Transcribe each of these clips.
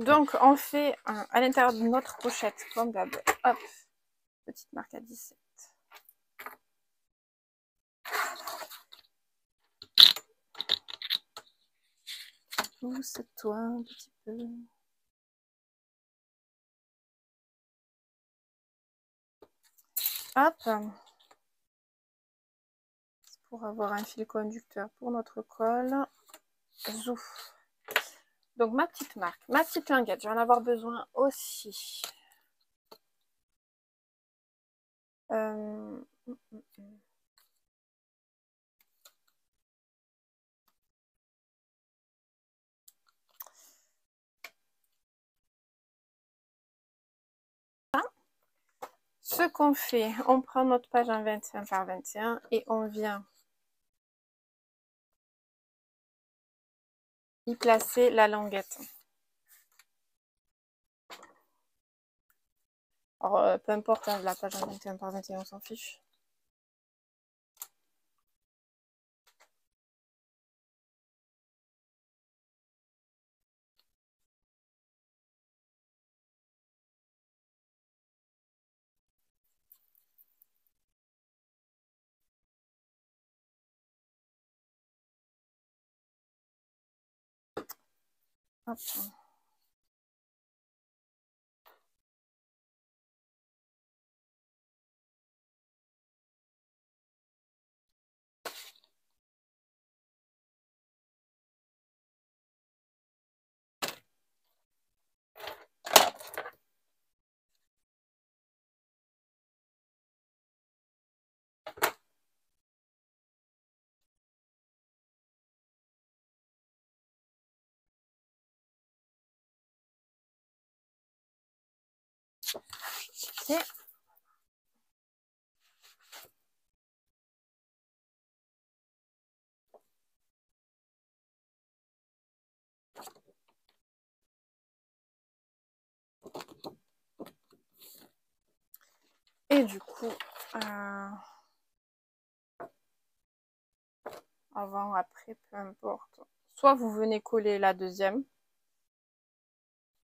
Donc, on fait à l'intérieur de notre pochette, comme d'hab. Hop, petite marque à 17. Pousse-toi un petit peu. Hop. Pour avoir un fil conducteur pour notre colle. Zouf. Donc, ma petite marque, ma petite linguette, je vais en avoir besoin aussi. Ce qu'on fait, on prend notre page en 21 par 21 et on vient y placer la languette. Alors, peu importe, hein, la page en 21 par 21, on s'en fiche. Hop. Okay. Et du coup, avant, après, peu importe. Soit vous venez coller la deuxième,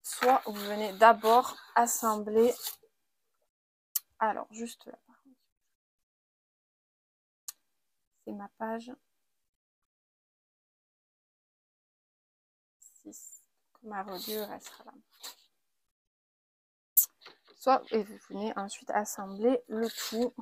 soit vous venez d'abord assembler. Alors, juste là, c'est ma page 6. Ma reliure, elle sera là. Soit et vous venez ensuite assembler le tout.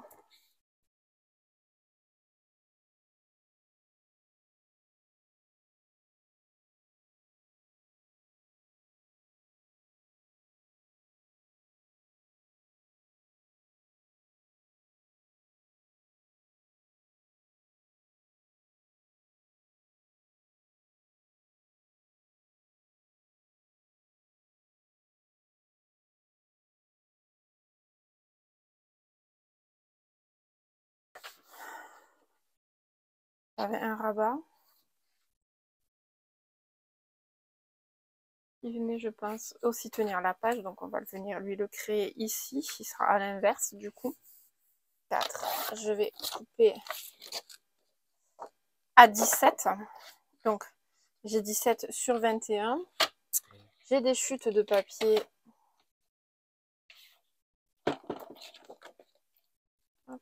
J'avais un rabat. Il venait, je pense, aussi tenir la page. Donc, on va venir lui le créer ici. Il sera à l'inverse, du coup. 4. Je vais couper à 17. Donc, j'ai 17 sur 21. J'ai des chutes de papier. Hop,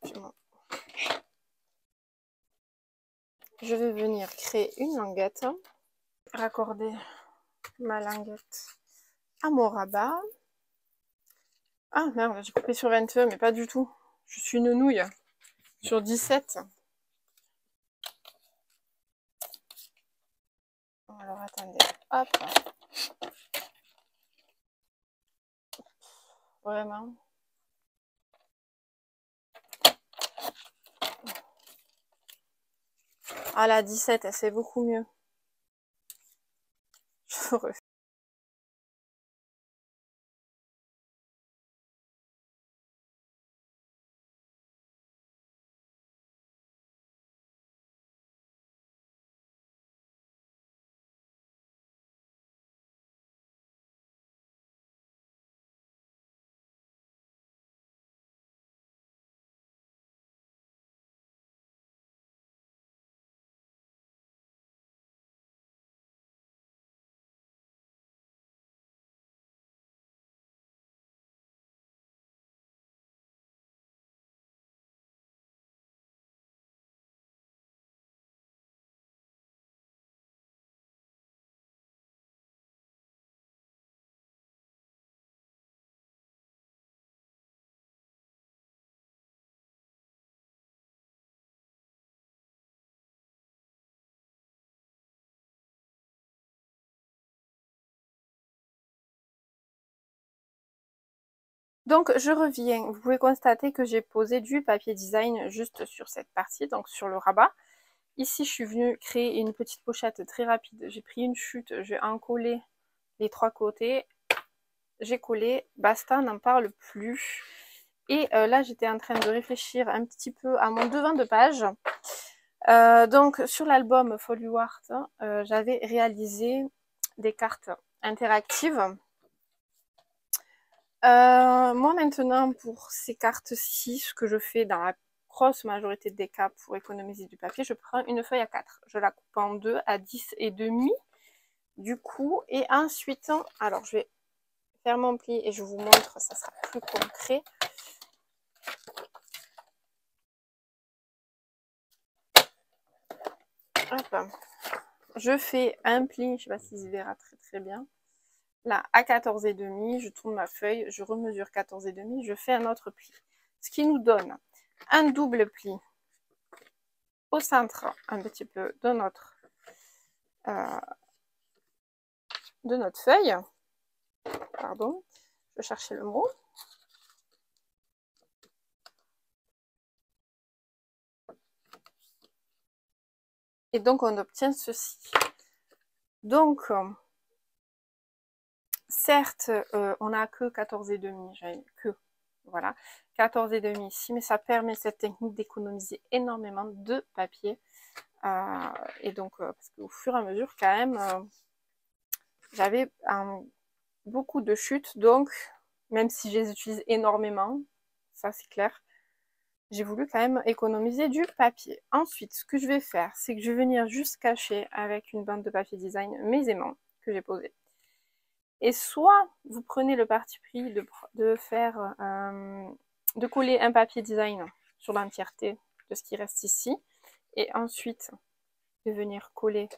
je vais venir créer une languette. Raccorder ma languette à mon rabat. Ah merde, j'ai coupé sur 21, mais pas du tout. Je suis une nouille. Sur 17. Alors attendez, hop. Vraiment. Ah la 17, c'est beaucoup mieux. Je refais. Donc je reviens, vous pouvez constater que j'ai posé du papier design juste sur cette partie, donc sur le rabat. Ici je suis venue créer une petite pochette très rapide, j'ai pris une chute, j'ai encollé les 3 côtés, j'ai collé, basta, n'en parle plus. Et là j'étais en train de réfléchir un petit peu à mon devant de page. Donc sur l'album Foliouart, j'avais réalisé des cartes interactives. Moi maintenant pour ces cartes-ci, ce que je fais dans la grosse majorité des cas pour économiser du papier, je prends une feuille à 4. Je la coupe en 2 à 10 et demi du coup. Et ensuite, alors je vais faire mon pli et je vous montre, ça sera plus concret. Hop. Je fais un pli, je sais pas si se verra très bien. Là, à 14 et demi, je tourne ma feuille, je remesure 14 et demi, je fais un autre pli. Ce qui nous donne un double pli au centre un petit peu de notre feuille. Pardon, je cherchais le mot. Et donc, on obtient ceci. Donc, certes, on n'a que 14 et demi, voilà, 14 et demi ici, mais ça permet cette technique d'économiser énormément de papier. Et donc, parce qu'au fur et à mesure, quand même, j'avais beaucoup de chutes, donc, même si je les utilise énormément, ça c'est clair, j'ai voulu quand même économiser du papier. Ensuite, ce que je vais faire, c'est que je vais venir juste cacher avec une bande de papier design mes aimants que j'ai posés. Et soit vous prenez le parti pris de faire, de coller un papier design sur l'entièreté de ce qui reste ici, et ensuite de venir coller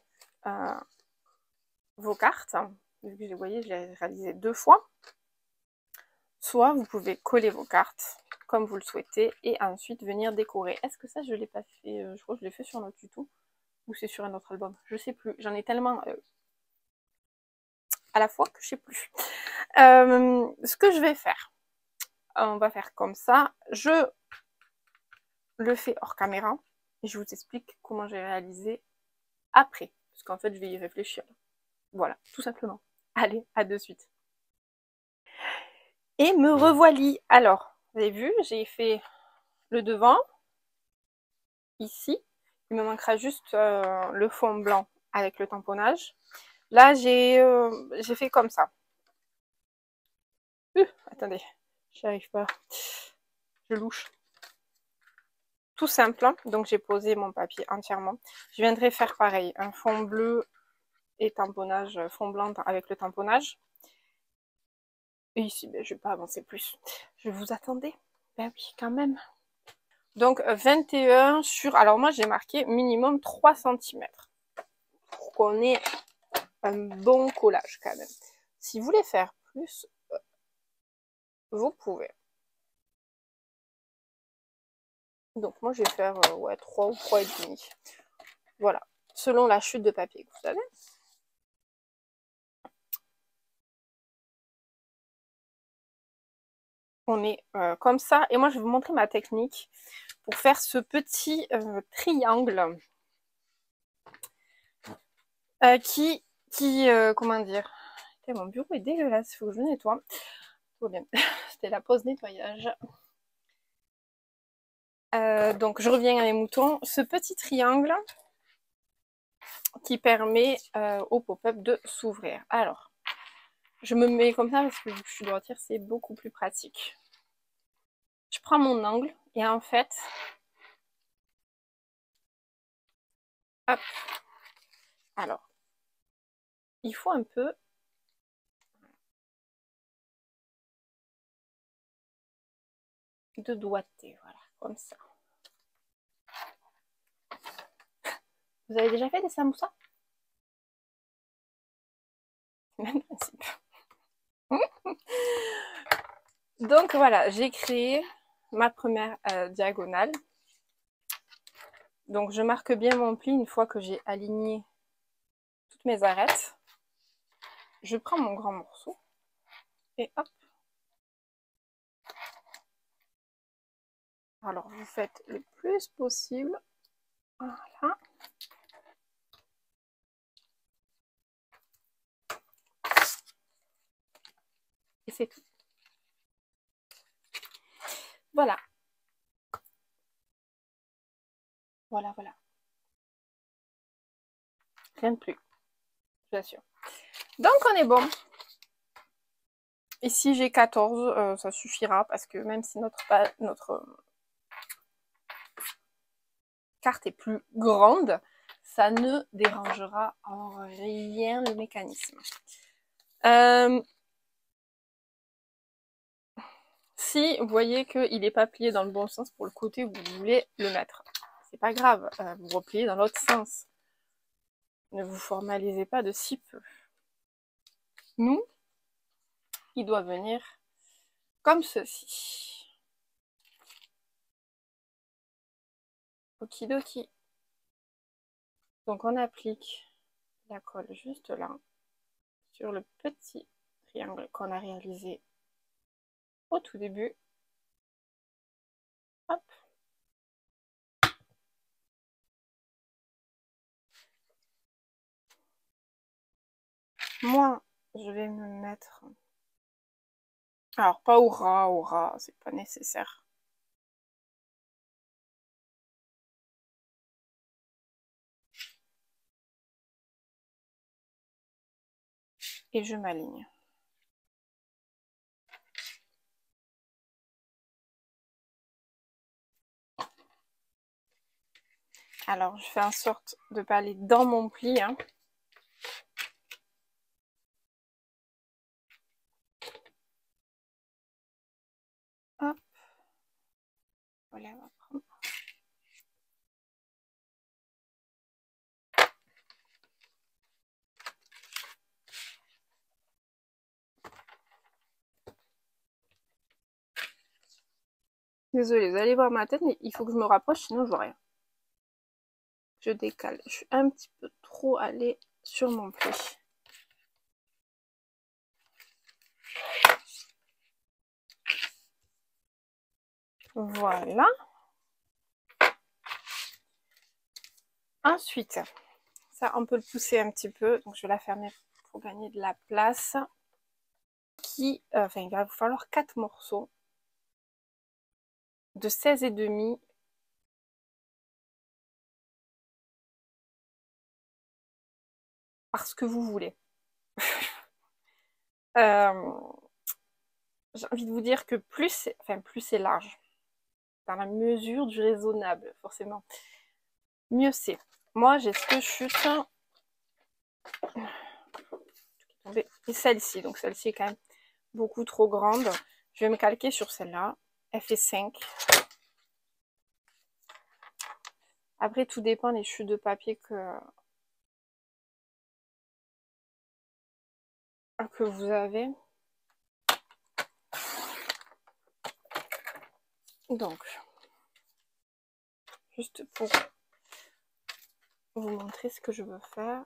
vos cartes. Vous voyez, je l'ai réalisé 2 fois. Soit vous pouvez coller vos cartes comme vous le souhaitez et ensuite venir décorer. Est-ce que ça je l'ai pas fait, je crois que je l'ai fait sur notre tuto ou c'est sur un autre album, je sais plus, j'en ai tellement à la fois que je sais plus. Ce que je vais faire, on va faire comme ça, je le fais hors caméra et je vous explique comment j'ai réalisé après, parce qu'en fait je vais y réfléchir. Voilà, tout simplement. Allez, à de suite. Et me revoici. Alors, vous avez vu, j'ai fait le devant, ici. Il me manquera juste le fond blanc avec le tamponnage. Là, j'ai fait comme ça. Attendez, j'y arrive pas. Je louche. Tout simple, hein. Donc j'ai posé mon papier entièrement. Je viendrai faire pareil, un fond bleu et tamponnage, fond blanc avec le tamponnage. Et ici, ben, je vais pas avancer plus. Je vous attendais. Ben oui, quand même. Donc 21 sur... Alors moi, j'ai marqué minimum 3 cm. Pour qu'on ait un bon collage quand même. Si vous voulez faire plus, vous pouvez. Donc moi, je vais faire ouais, 3 ou 3,5. Voilà. Selon la chute de papier que vous avez. On est comme ça. Et moi, je vais vous montrer ma technique pour faire ce petit triangle comment dire, mon bureau est dégueulasse, il faut que je nettoie. Tout bien. C'était la pause nettoyage. Donc je reviens à mes moutons. Ce petit triangle qui permet au pop-up de s'ouvrir. Alors, je me mets comme ça parce que je suis droitière, c'est beaucoup plus pratique. Je prends mon angle et en fait, hop, alors, il faut un peu de doigté, voilà, comme ça. Vous avez déjà fait des samoussas? Même principe. Donc voilà, j'ai créé ma première diagonale. Donc je marque bien mon pli une fois que j'ai aligné toutes mes arêtes. Je prends mon grand morceau et hop, Alors, vous faites le plus possible. Voilà. Et c'est tout. Voilà. Voilà, voilà. Rien de plus, je vous assure. Donc, on est bon. Ici, j'ai 14, ça suffira parce que même si notre carte est plus grande, ça ne dérangera en rien le mécanisme. Si vous voyez qu'il n'est pas plié dans le bon sens pour le côté où vous voulez le mettre, c'est pas grave, vous repliez dans l'autre sens. Ne vous formalisez pas de si peu. Nous, il doit venir comme ceci. Okidoki. Donc on applique la colle juste là, sur le petit triangle qu'on a réalisé au tout début. Hop. Moi, je vais me mettre... Alors, pas au ras, c'est pas nécessaire. Et je m'aligne. Alors, je fais en sorte de ne pas aller dans mon pli, hein. Hop. Voilà, on va prendre. Désolée, vous allez voir ma tête, mais il faut que je me rapproche, sinon je vois rien. Je décale. Je suis un petit peu trop allée sur mon pli. Voilà. Ensuite, ça, on peut le pousser un petit peu. Donc, je vais la fermer pour gagner de la place. Enfin, il va vous falloir 4 morceaux de 16,5. Parce que vous voulez. J'ai envie de vous dire que plus c'est large, dans la mesure du raisonnable, forcément, mieux c'est. Moi, j'ai ce que chute et celle-ci, donc celle-ci est quand même beaucoup trop grande. Je vais me calquer sur celle-là. Elle fait 5. Après, tout dépend des chutes de papier que vous avez. Donc, juste pour vous montrer ce que je veux faire,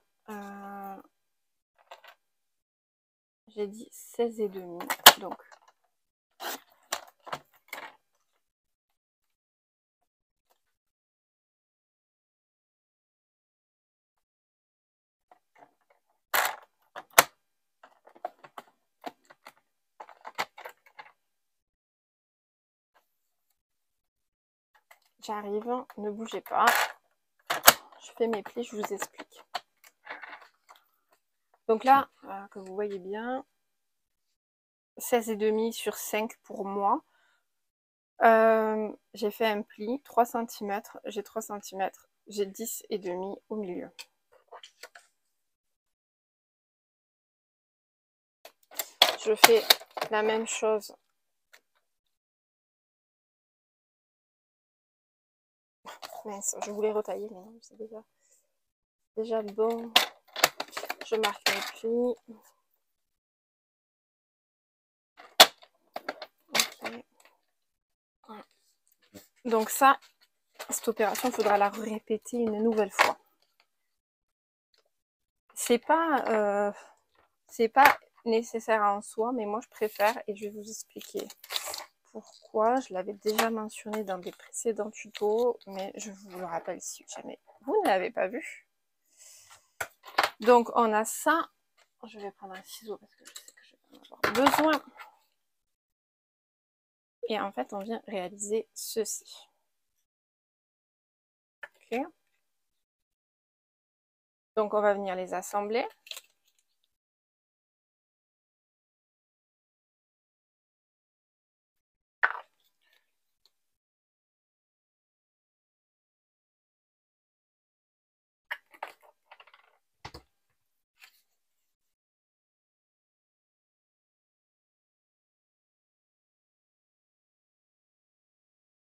j'ai dit 16,5. Donc, j'arrive, ne bougez pas. Je fais mes plis, je vous explique. Donc là, que vous voyez bien, 16,5 sur 5 pour moi. J'ai fait un pli, 3 cm, j'ai 3 cm, j'ai 10,5 au milieu. Je fais la même chose. Mince, je voulais retailler, mais non, c'est déjà bon. Je marque mes plis. Okay. Voilà. Donc ça, cette opération, il faudra la répéter une nouvelle fois. C'est pas nécessaire en soi, mais moi je préfère et je vais vous expliquer pourquoi, je l'avais déjà mentionné dans des précédents tutos, mais je vous le rappelle si jamais vous ne l'avez pas vu. Donc on a ça, je vais prendre un ciseau parce que je sais que je vais en avoir besoin. Et en fait on vient réaliser ceci. Ok. Donc on va venir les assembler.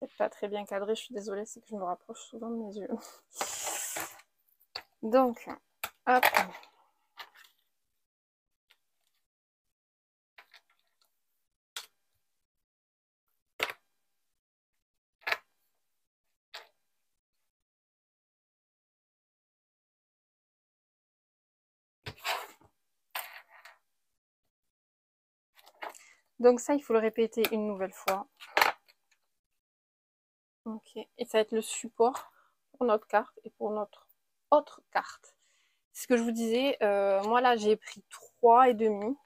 C'est pas très bien cadré, je suis désolée, c'est que je me rapproche souvent de mes yeux. Donc, hop. Donc ça, il faut le répéter une nouvelle fois. Ok, et ça va être le support pour notre carte et pour notre autre carte. C'est ce que je vous disais, moi là j'ai pris 3,5.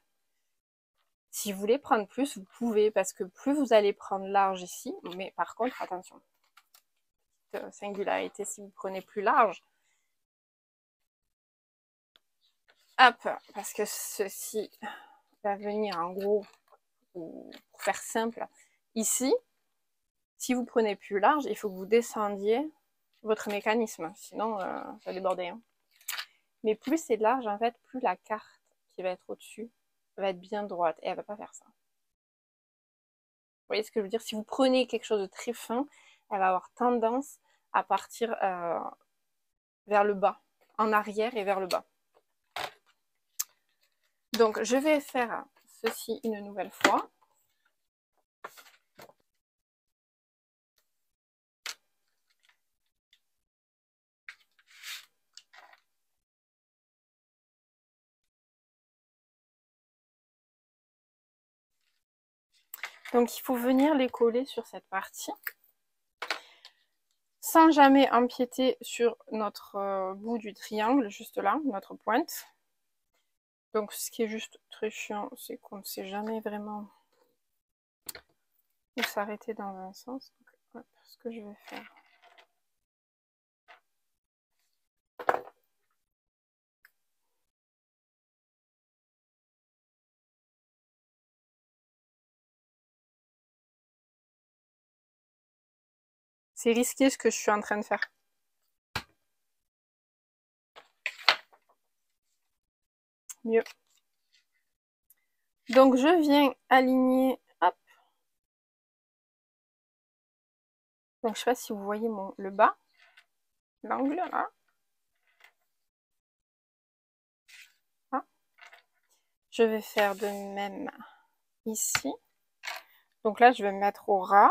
Si vous voulez prendre plus, vous pouvez, parce que plus vous allez prendre large ici, mais par contre, attention, singularité, si vous prenez plus large, hop, parce que ceci va venir en gros, pour faire simple, ici, si vous prenez plus large, il faut que vous descendiez votre mécanisme, sinon ça va déborder. Hein. Mais plus c'est large, en fait, plus la carte qui va être au-dessus va être bien droite, et elle va pas faire ça. Vous voyez ce que je veux dire? Si vous prenez quelque chose de très fin, elle va avoir tendance à partir vers le bas, en arrière et vers le bas. Donc, je vais faire ceci une nouvelle fois. Donc, il faut venir les coller sur cette partie, sans jamais empiéter sur notre bout du triangle, juste là, notre pointe. Donc, ce qui est juste très chiant, c'est qu'on ne sait jamais vraiment où s'arrêter dans un sens. Donc, hop, ce que je vais faire. C'est risqué ce que je suis en train de faire. Mieux. Donc, je viens aligner, hop. Donc, je ne sais pas si vous voyez le bas, l'angle là. Ah. Je vais faire de même ici. Donc là, je vais me mettre au ras.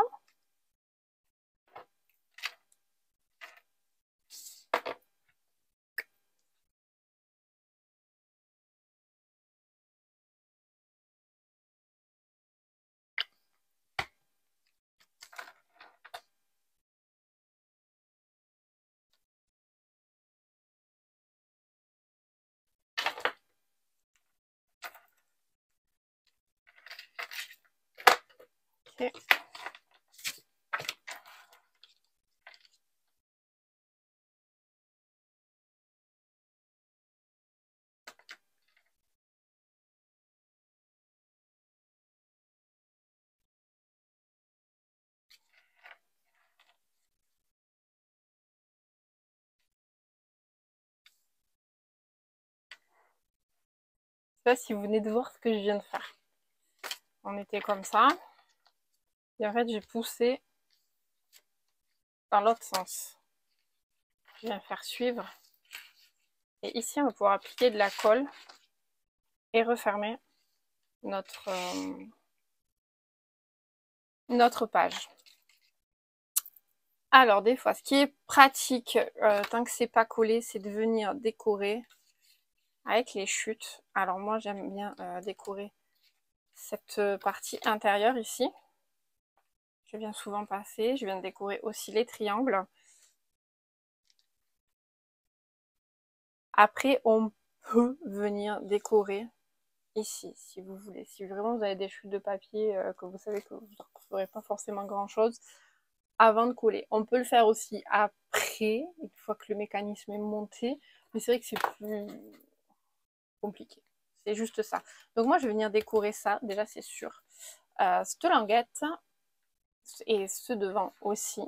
Okay. Je sais pas si vous venez de voir ce que je viens de faire. On était comme ça. Et en fait, j'ai poussé dans l'autre sens. Je viens faire suivre. Et ici, on va pouvoir appliquer de la colle et refermer notre page. Alors, des fois, ce qui est pratique, tant que c'est pas collé, c'est de venir décorer avec les chutes. Alors, moi, j'aime bien décorer cette partie intérieure ici. Je viens souvent passer. Je viens de décorer aussi les triangles. Après, on peut venir décorer ici, si vous voulez. Si vraiment vous avez des chutes de papier que vous savez que vous ne ferez pas forcément grand-chose avant de coller. On peut le faire aussi après, une fois que le mécanisme est monté. Mais c'est vrai que c'est plus compliqué. C'est juste ça. Donc moi, je vais venir décorer ça. Déjà, c'est sûr. Cette languette et ce devant aussi.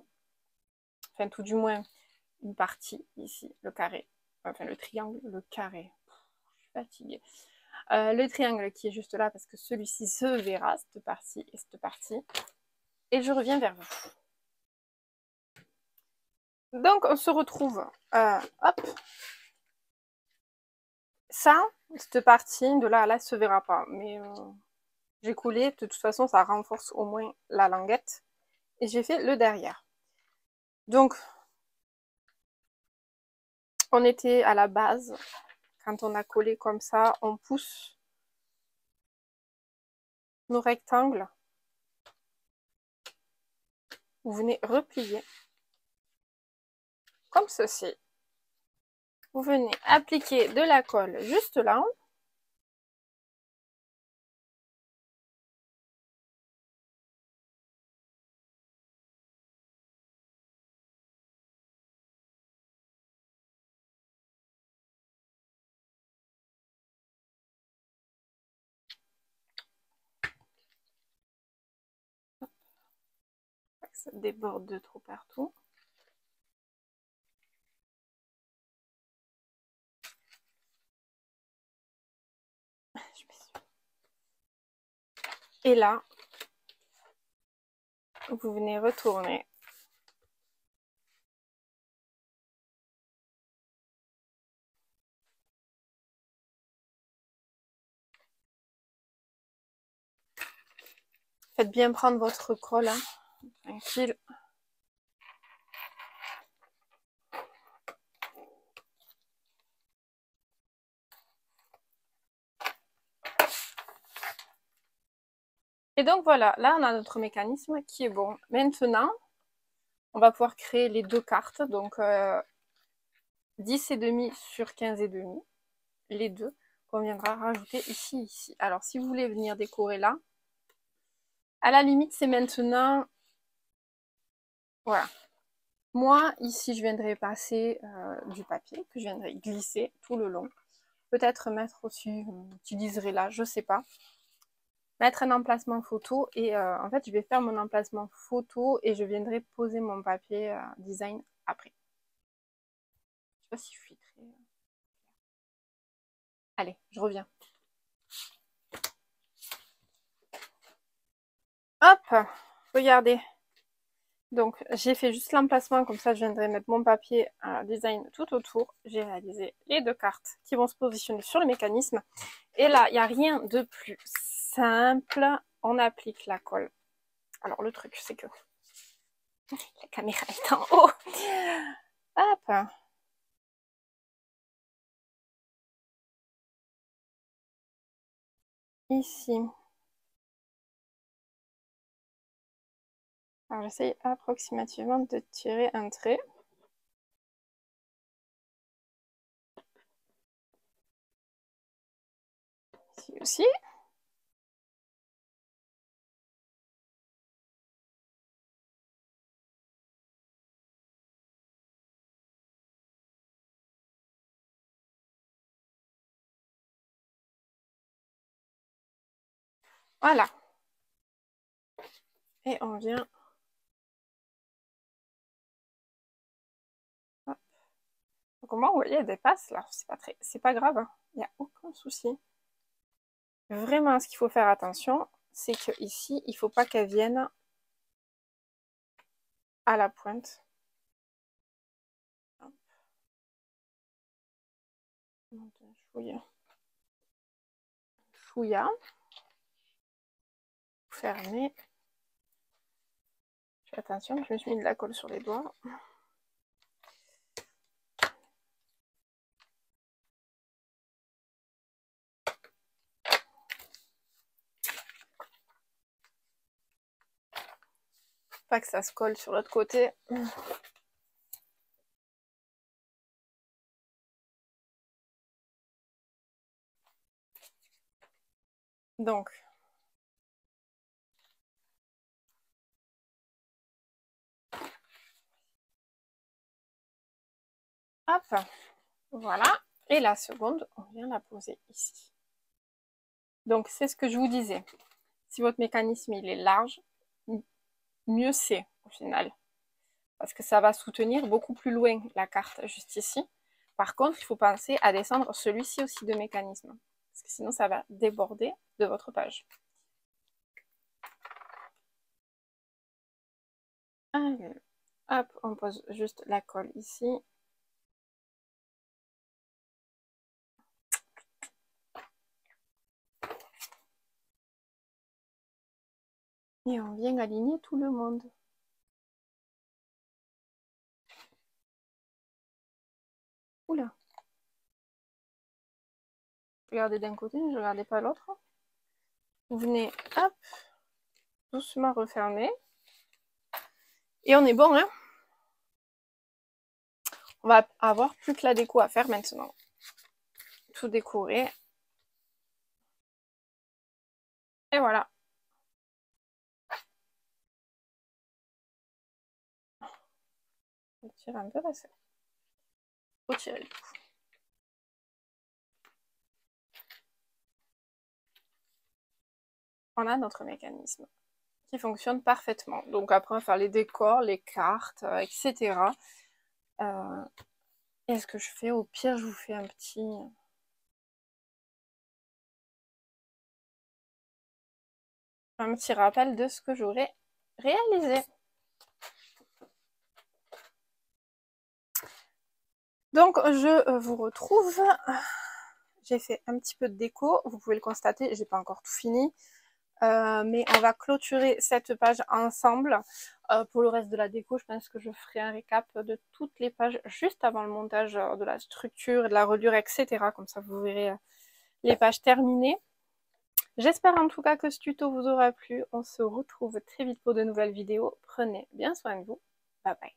Enfin, tout du moins, une partie ici, le carré. Enfin, le triangle, le carré. Je suis fatiguée. Le triangle qui est juste là, parce que celui-ci se verra, cette partie et cette partie. Et je reviens vers vous. Donc, on se retrouve. Hop. Ça, cette partie de là à là, se verra pas. Mais j'ai coulé. De toute façon, ça renforce au moins la languette. Et j'ai fait le derrière. Donc, on était à la base. Quand on a collé comme ça, on pousse nos rectangles. Vous venez replier comme ceci. Vous venez appliquer de la colle juste là. Ça déborde de trop partout. Et là, vous venez retourner. Faites bien prendre votre colle, hein. Tranquille. Et donc voilà, là on a notre mécanisme qui est bon. Maintenant, on va pouvoir créer les deux cartes, donc 10,5 sur 15,5, les deux, qu'on viendra rajouter ici. Alors si vous voulez venir décorer là, à la limite c'est maintenant, voilà. Moi, ici, je viendrai passer du papier que je viendrai glisser tout le long. Peut-être mettre aussi, j'utiliserai là, je sais pas. Mettre un emplacement photo et en fait, je vais faire mon emplacement photo et je viendrai poser mon papier design après. Je sais pas si je suis très... Allez, je reviens. Hop, regardez. Donc, j'ai fait juste l'emplacement, comme ça, je viendrai mettre mon papier design tout autour. J'ai réalisé les deux cartes qui vont se positionner sur le mécanisme. Et là, il n'y a rien de plus simple. On applique la colle. Alors, le truc, c'est que la caméra est en haut. Hop. Ici. Alors, j'essaye approximativement de tirer un trait. Ici aussi. Voilà. Et on vient... Hop. Donc, moi, vous voyez, elle dépasse là. C'est pas grave, hein. Il n'y a aucun souci. Vraiment, ce qu'il faut faire attention, c'est que ici, il ne faut pas qu'elle vienne à la pointe. Chouïa. Chouïa. Fermé. Fais attention, je me suis mis de la colle sur les doigts. pas que ça se colle sur l'autre côté. Donc, hop, voilà. Et la seconde, on vient la poser ici. Donc, c'est ce que je vous disais. Si votre mécanisme il est large, mieux c'est au final. Parce que ça va soutenir beaucoup plus loin la carte juste ici. Par contre, il faut penser à descendre celui-ci aussi de mécanisme. Parce que sinon, ça va déborder de votre page. Allez, hop, on pose juste la colle ici. Et on vient aligner tout le monde. Oula. Regardez d'un côté, ne regardez pas l'autre. Vous venez, hop, doucement refermer. Et on est bon, hein? On va avoir plus que la déco à faire maintenant. Tout décorer. Et voilà. Je tire un peu parce que faut tirer le tout. On a notre mécanisme qui fonctionne parfaitement. Donc après, on va faire les décors, les cartes, etc. Et ce que je fais, au pire, je vous fais un petit rappel de ce que j'aurais réalisé. Donc, je vous retrouve. J'ai fait un petit peu de déco. Vous pouvez le constater, j'ai pas encore tout fini. Mais on va clôturer cette page ensemble. Pour le reste de la déco, je pense que je ferai un récap de toutes les pages juste avant le montage de la structure, de la reliure, etc. Comme ça, vous verrez les pages terminées. J'espère en tout cas que ce tuto vous aura plu. On se retrouve très vite pour de nouvelles vidéos. Prenez bien soin de vous. Bye bye.